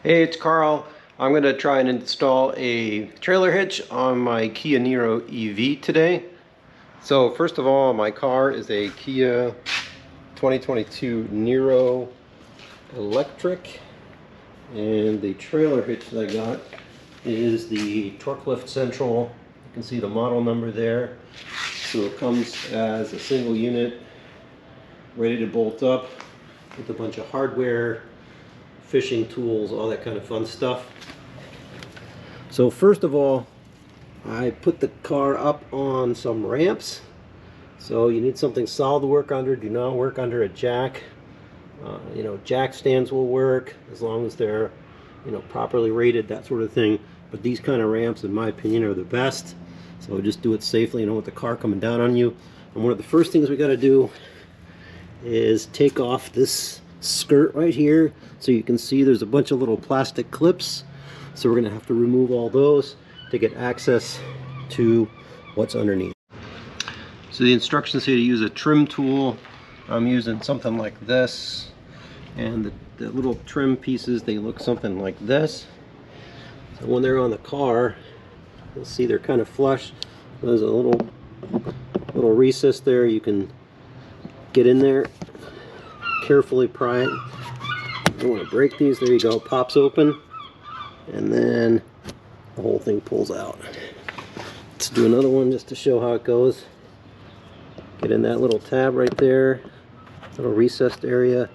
Hey, it's Carl. I'm going to try and install a trailer hitch on my Kia Niro EV today. So first of all, my car is a Kia 2022 Niro electric, and the trailer hitch that I got is the Torklift Central. You can see the model number there. So it comes as a single unit, ready to bolt up with a bunch of hardware, fishing tools, all that kind of fun stuff. So first of all, I put the car up on some ramps. So you need something solid to work under. Do not work under a jack. Jack stands will work as long as they're properly rated, that sort of thing. But these kind of ramps, in my opinion, are the best. So just do it safely. You don't want the car coming down on you. And one of the first things we got to do is take off this skirt right here. So you can see there's a bunch of little plastic clips. So we're going to have to remove all those to get access to what's underneath. So the instructions say to use a trim tool. I'm using something like this, and the little trim pieces, they look something like this. So when they're on the car, you'll see they're kind of flush. There's a little recess there. You can get in there, carefully pry it. You don't want to break these. There you go, pops open, and then the whole thing pulls out. Let's do another one just to show how it goes. Get in that little tab right there, little recessed area.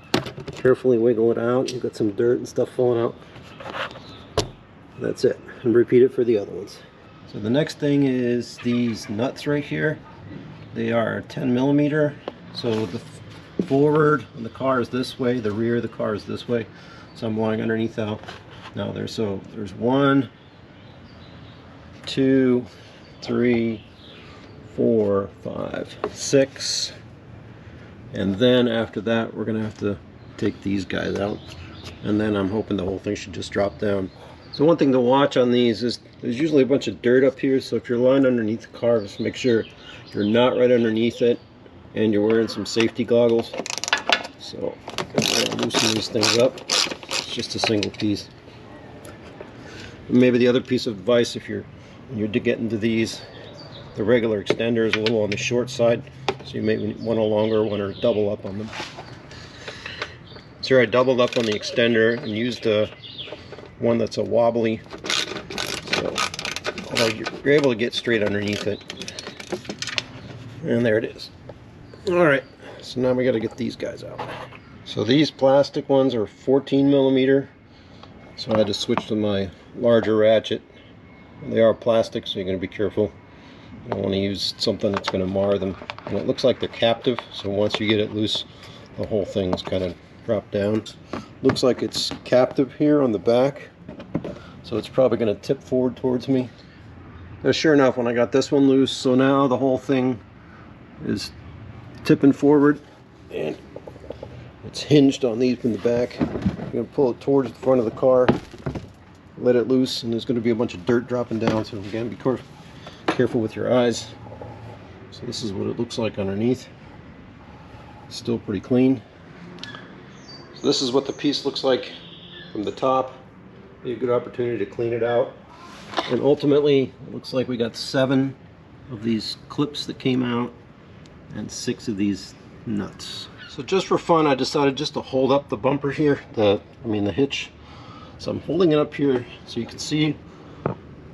Carefully wiggle it out. You've got some dirt and stuff falling out. That's it. And repeat it for the other ones. So the next thing is these nuts right here. They are 10 millimeter. So the forward on the car is this way, the rear of the car is this way. So I'm lying underneath now. There's 1, 2, 3, 4, 5, 6, and then after that we're gonna have to take these guys out, and then I'm hoping the whole thing should just drop down. So one thing to watch on these is there's usually a bunch of dirt up here, so if you're lying underneath the car, just make sure you're not right underneath it and you're wearing some safety goggles. So I'm gonna loosen these things up. It's just a single piece. And maybe the other piece of advice, when you're getting to these, the regular extender is a little on the short side, so you may want a longer one or double up on them. So I doubled up on the extender and used the one that's a wobbly, so you're able to get straight underneath it. And there it is. Alright, so now we got to get these guys out. So these plastic ones are 14 millimeter, so I had to switch to my larger ratchet. They are plastic, so you're going to be careful. You don't want to use something that's going to mar them. And it looks like they're captive, so once you get it loose, the whole thing's kind of dropped down. Looks like it's captive here on the back, so it's probably going to tip forward towards me. Now, sure enough, when I got this one loose, so now the whole thing is tipping forward, and it's hinged on these in the back. I'm going to pull it towards the front of the car, let it loose, and there's going to be a bunch of dirt dropping down, so again, be careful with your eyes. So this is what it looks like underneath. Still pretty clean. So this is what the piece looks like from the top. Be a good opportunity to clean it out. And ultimately, it looks like we got 7 of these clips that came out and 6 of these nuts. So just for fun, I decided just to hold up the bumper here, the hitch. So I'm holding it up here so you can see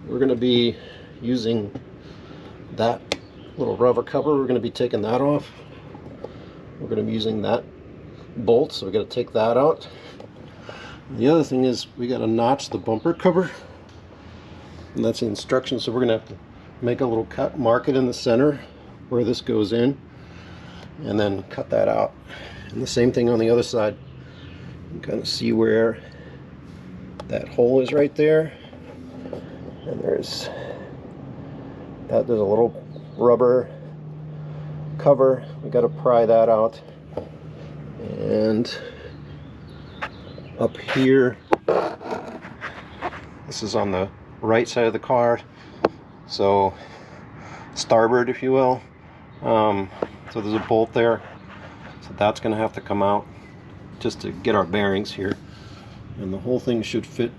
we're going to be using that little rubber cover. We're going to be taking that off. We're going to be using that bolt, so we got to take that out. And the other thing is we got to notch the bumper cover, and that's the instruction. So we're going to have to make a little cut, mark it in the center where this goes in, and then cut that out. And the same thing on the other side. You can kind of see where that hole is right there, and there's a little rubber cover. We got to pry that out. And up here, this is on the right side of the car, so starboard, if you will. So there's a bolt there, so that's going to have to come out just to get our bearings here. and the whole thing should fit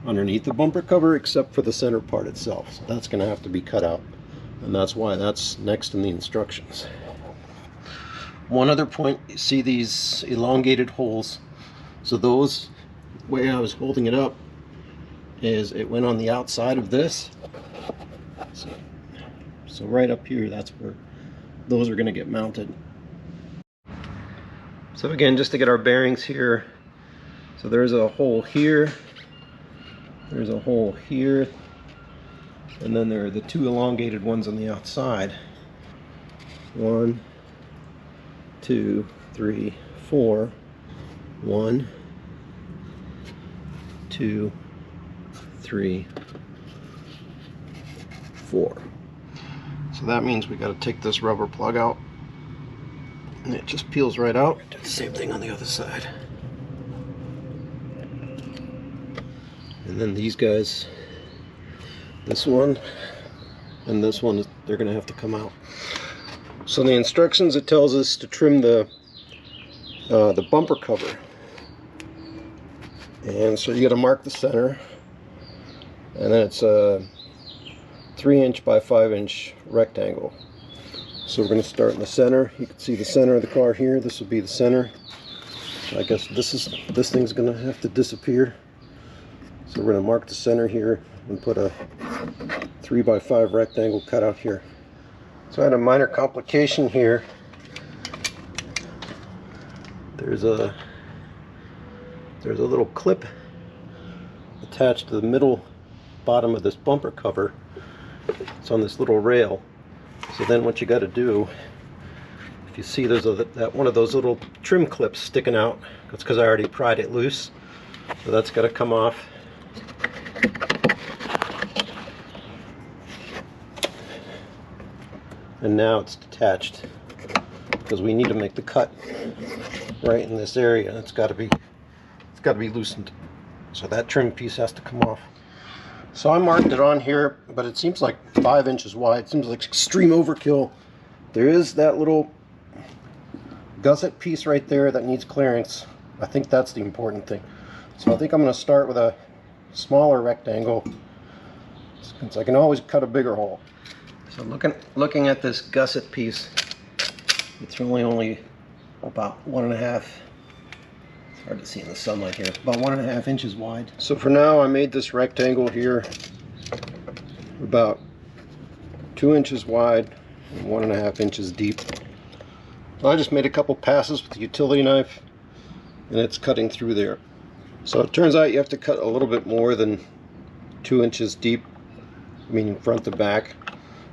underneath the bumper cover except for the center part itself. So that's going to have to be cut out, and that's why that's next in the instructions. One other point, you see these elongated holes. So those, the way I was holding it up is it went on the outside of this. So right up here, that's where those are going to get mounted. So again, just to get our bearings here, so there's a hole here, there's a hole here, and then there are the two elongated ones on the outside. 1, 2, 3, 4. 1, 2, 3, 4. So that means we got to take this rubber plug out, and it just peels right out. Do the same thing on the other side. And then these guys, this one and this one, they're going to have to come out. So in the instructions, it tells us to trim the bumper cover, and so you got to mark the center, and then it's a 3" by 5" rectangle. So we're going to start in the center. You can see the center of the car here. This will be the center. I guess this thing's going to have to disappear. So we're going to mark the center here and put a 3 by 5 rectangle cut out here. So I had a minor complication here. There's a little clip attached to the middle bottom of this bumper cover. It's on this little rail. So then what you got to do, if you see there's one of those little trim clips sticking out, that's because I already pried it loose. So that's got to come off. And now it's detached because we need to make the cut right in this area. It's got to be loosened. So that trim piece has to come off. So I marked it on here, but it seems like 5 inches wide. It seems like extreme overkill. There is that little gusset piece right there that needs clearance. I think that's the important thing. So I think I'm going to start with a smaller rectangle, since I can always cut a bigger hole. So looking at this gusset piece, it's really only about 1.5. It's hard to see in the sunlight here. About 1.5 inches wide. So for now, I made this rectangle here about 2 inches wide and 1.5 inches deep. I just made a couple passes with the utility knife, and it's cutting through there. So it turns out you have to cut a little bit more than 2 inches deep, meaning front to back,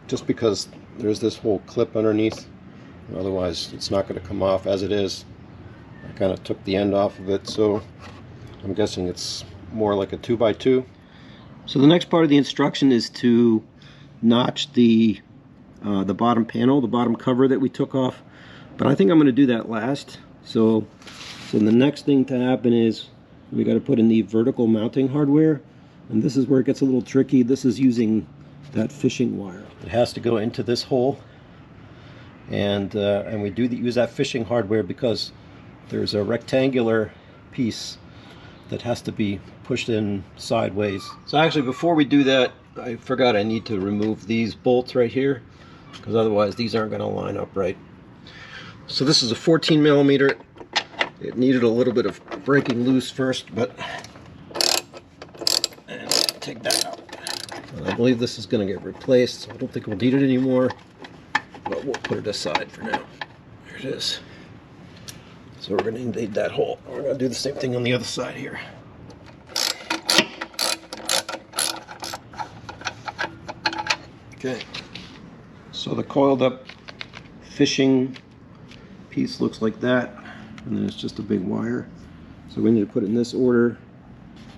just because there's this whole clip underneath. Otherwise it's not going to come off as it is. I kind of took the end off of it, so I'm guessing it's more like a 2x2. So the next part of the instruction is to notch the bottom panel, the bottom cover that we took off, but I think I'm going to do that last. So the next thing to happen is we got to put in the vertical mounting hardware, and this is where it gets a little tricky. This is using that fishing wire. It has to go into this hole, and we do use that fishing hardware because there's a rectangular piece that has to be pushed in sideways. So actually, before we do that, I forgot I need to remove these bolts right here, because otherwise these aren't going to line up right. So this is a 14 millimeter. It needed a little bit of breaking loose first, but take that out. I believe this is going to get replaced, so I don't think we'll need it anymore, but we'll put it aside for now. There it is. So we're going to need that hole. We're going to do the same thing on the other side here. Okay. So the coiled up fishing piece looks like that, and then it's just a big wire. So we need to put it in this order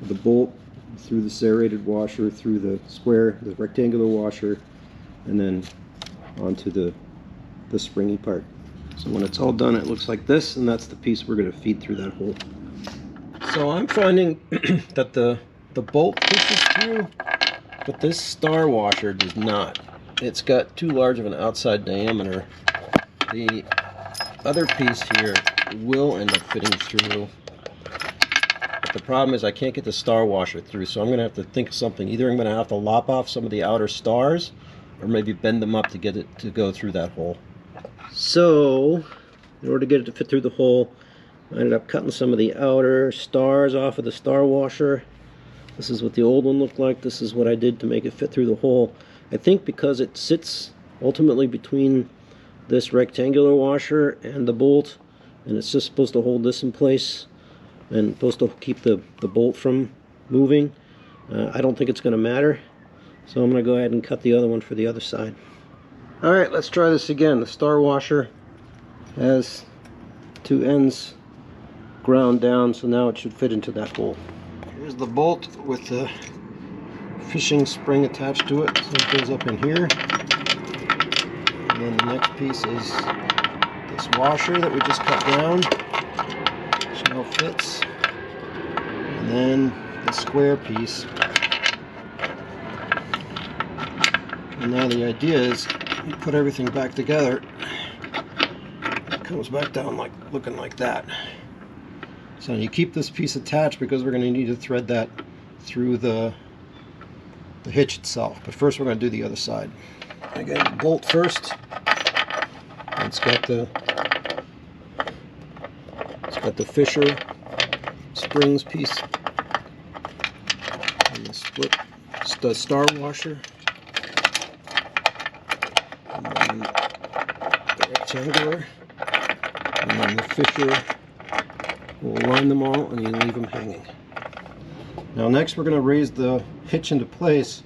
with the bolt through the serrated washer, through the square, the rectangular washer, and then onto the springy part. So when it's all done, it looks like this, and that's the piece we're going to feed through that hole. So I'm finding that the bolt pushes through, but this star washer does not. It's got too large of an outside diameter. The other piece here will end up fitting through, the problem is I can't get the star washer through, so I'm going to have to think of something. Either I'm going to have to lop off some of the outer stars, or maybe bend them up to get it to go through that hole. So, in order to get it to fit through the hole, I ended up cutting some of the outer stars off of the star washer. This is what the old one looked like. This is what I did to make it fit through the hole. I think because it sits ultimately between this rectangular washer and the bolt, and it's just supposed to hold this in place and supposed to keep the bolt from moving. I don't think it's going to matter, so I'm going to go ahead and cut the other one for the other side. Alright, let's try this again. The star washer has two ends ground down, so now it should fit into that hole. Here's the bolt with the fishing spring attached to it, so it goes up in here. And then the next piece is this washer that we just cut down, which now fits. And then the square piece. And now the idea is you put everything back together. It comes back down like looking like that. So you keep this piece attached because we're going to need to thread that through the hitch itself. But first we're going to do the other side. Again, bolt first. It's got the Fisher springs piece and the split star washer, and then the rectangular, and then the Fisher. We'll line them all and you leave them hanging. Now next we're going to raise the hitch into place,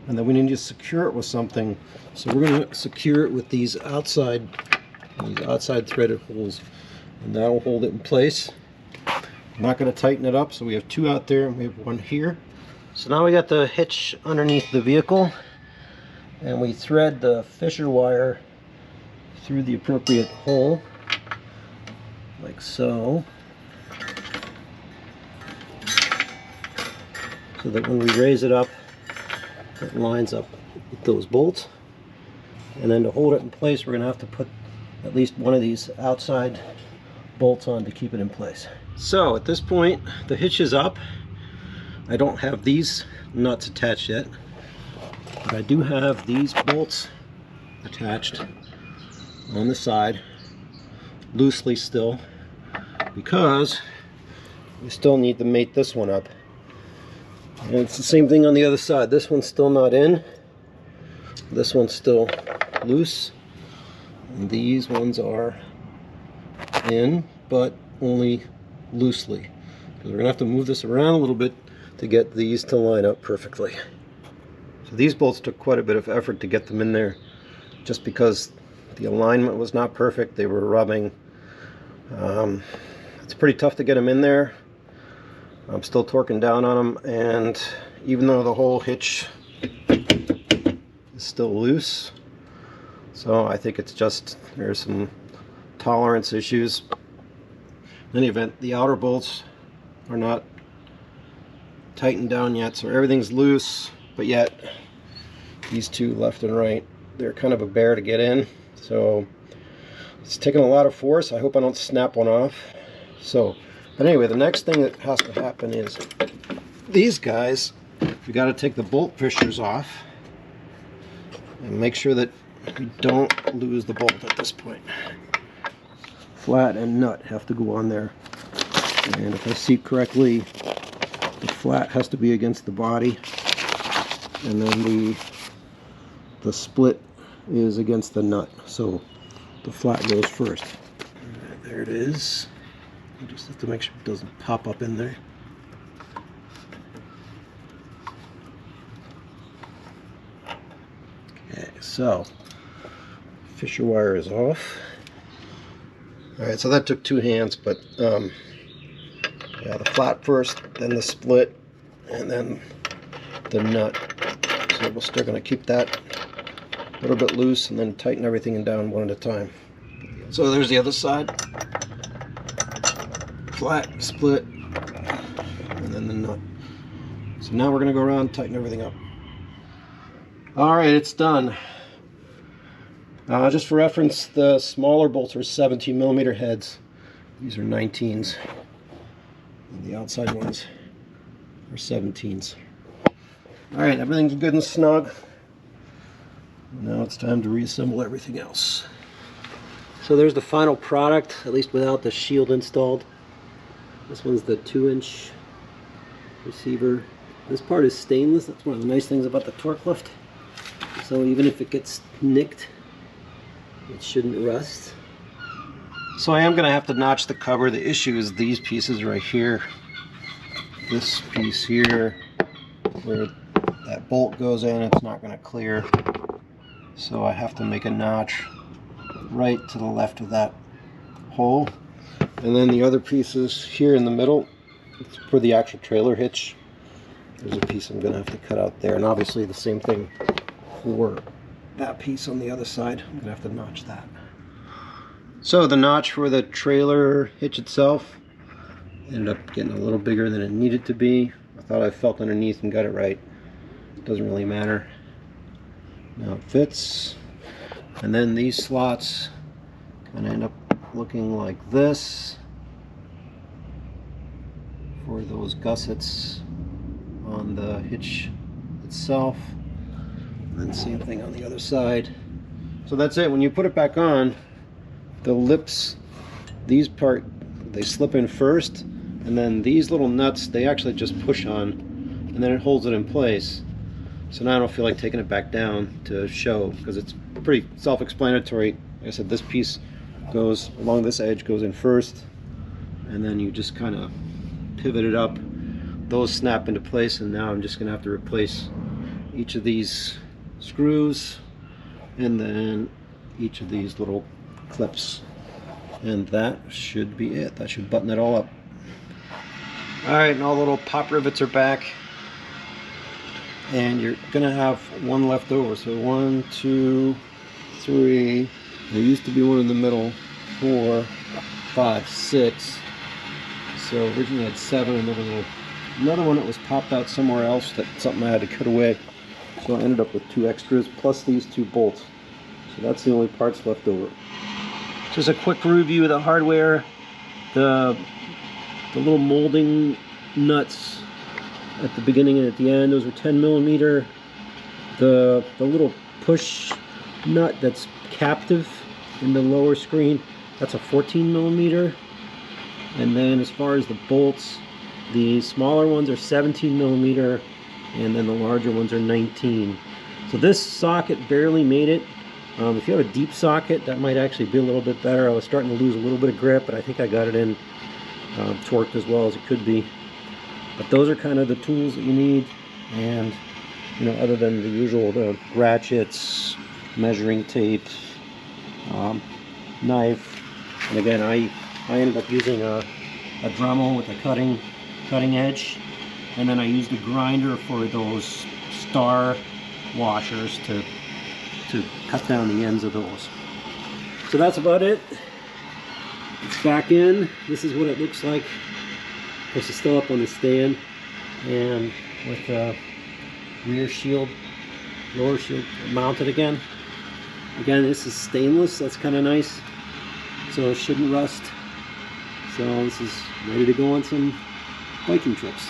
and then we need to secure it with something. So we're going to secure it with these outside threaded holes, and that'll hold it in place. I'm not going to tighten it up, so we have two out there and we have one here. So now we got the hitch underneath the vehicle, and we thread the Fisher wire through the appropriate hole, like so. So that when we raise it up, it lines up with those bolts. And then to hold it in place, we're going to have to put at least one of these outside bolts on to keep it in place. So at this point, the hitch is up. I don't have these nuts attached yet, but I do have these bolts attached on the side, loosely still, because we still need to mate this one up. And it's the same thing on the other side. This one's still not in. This one's still loose. And these ones are in, but only loosely. Because we're going to have to move this around a little bit to get these to line up perfectly. So these bolts took quite a bit of effort to get them in there, just because the alignment was not perfect. They were rubbing. It's pretty tough to get them in there. I'm still torquing down on them, and even though the whole hitch is still loose, so I think it's just there's some tolerance issues. In any event, the outer bolts are not tightened down yet, so everything's loose, but yet these two left and right, they're kind of a bear to get in, so it's taking a lot of force. I hope I don't snap one off. But anyway, the next thing that has to happen is these guys, we got to take the bolt fishers off and make sure that we don't lose the bolt at this point. Flat and nut have to go on there, and if I see correctly, the flat has to be against the body, and then the split is against the nut, so the flat goes first. Right, there it is. You just have to make sure it doesn't pop up in there. Okay, so Fisher wire is off. Alright, so that took two hands, but yeah, the flat first, then the split, and then the nut. So we're still going to keep that a little bit loose and then tighten everything down one at a time. So there's the other side. Flat, split, and then the nut. So now we're going to go around and tighten everything up. Alright, it's done. Just for reference, the smaller bolts are 17mm heads. These are 19s. And the outside ones are 17s. Alright, everything's good and snug. Now it's time to reassemble everything else. So there's the final product, at least without the shield installed. This one's the 2-inch receiver. This part is stainless. That's one of the nice things about the Torklift. So even if it gets nicked, it shouldn't rust. So I am going to have to notch the cover. The issue is these pieces right here. This piece here, where that bolt goes in, it's not going to clear. So I have to make a notch right to the left of that hole. And then the other pieces here in the middle, it's for the actual trailer hitch. There's a piece I'm going to have to cut out there. And obviously the same thing for that piece on the other side. I'm going to have to notch that. So the notch for the trailer hitch itself ended up getting a little bigger than it needed to be. I thought I felt underneath and got it right. It doesn't really matter. Now it fits. And then these slots kind of end up looking like this for those gussets on the hitch itself. And then same thing on the other side. So that's it. When you put it back on, the lips, these they slip in first, and then these little nuts, they actually just push on, and then it holds it in place. So now I don't feel like taking it back down to show, because it's pretty self-explanatory. Like I said, this piece goes along this edge, goes in first, and then you just kind of pivot it up. Those snap into place, and now I'm just going to have to replace each of these screws, and then each of these little clips, and that should be it. That should button it all up. Alright, and all the little pop rivets are back, and you're gonna have one left over. So 1, 2, 3, there used to be one in the middle, 4, 5, 6. So originally I had 7, and there was another one that was popped out somewhere else, that something I had to cut away. So I ended up with 2 extras plus these 2 bolts. So that's the only parts left over. Just a quick review of the hardware. The little molding nuts at the beginning and at the end, those are 10mm. The little push nut that's captive in the lower screen, that's a 14mm. And then as far as the bolts, the smaller ones are 17mm, and then the larger ones are 19. So this socket barely made it. If you have a deep socket, that might actually be a little bit better. I was starting to lose a little bit of grip, but I think I got it in torqued as well as it could be. But those are kind of the tools that you need, and you know, other than the usual, the ratchets, measuring tape, knife, and again, I ended up using a Dremel with a cutting edge, and then I used a grinder for those star washers to cut down the ends of those. So that's about it. It's back in. This is what it looks like. Of course, it's still up on the stand, and with the rear shield, lower shield mounted again. Again, this is stainless. That's kind of nice, so it shouldn't rust. So this is ready to go on some biking trips.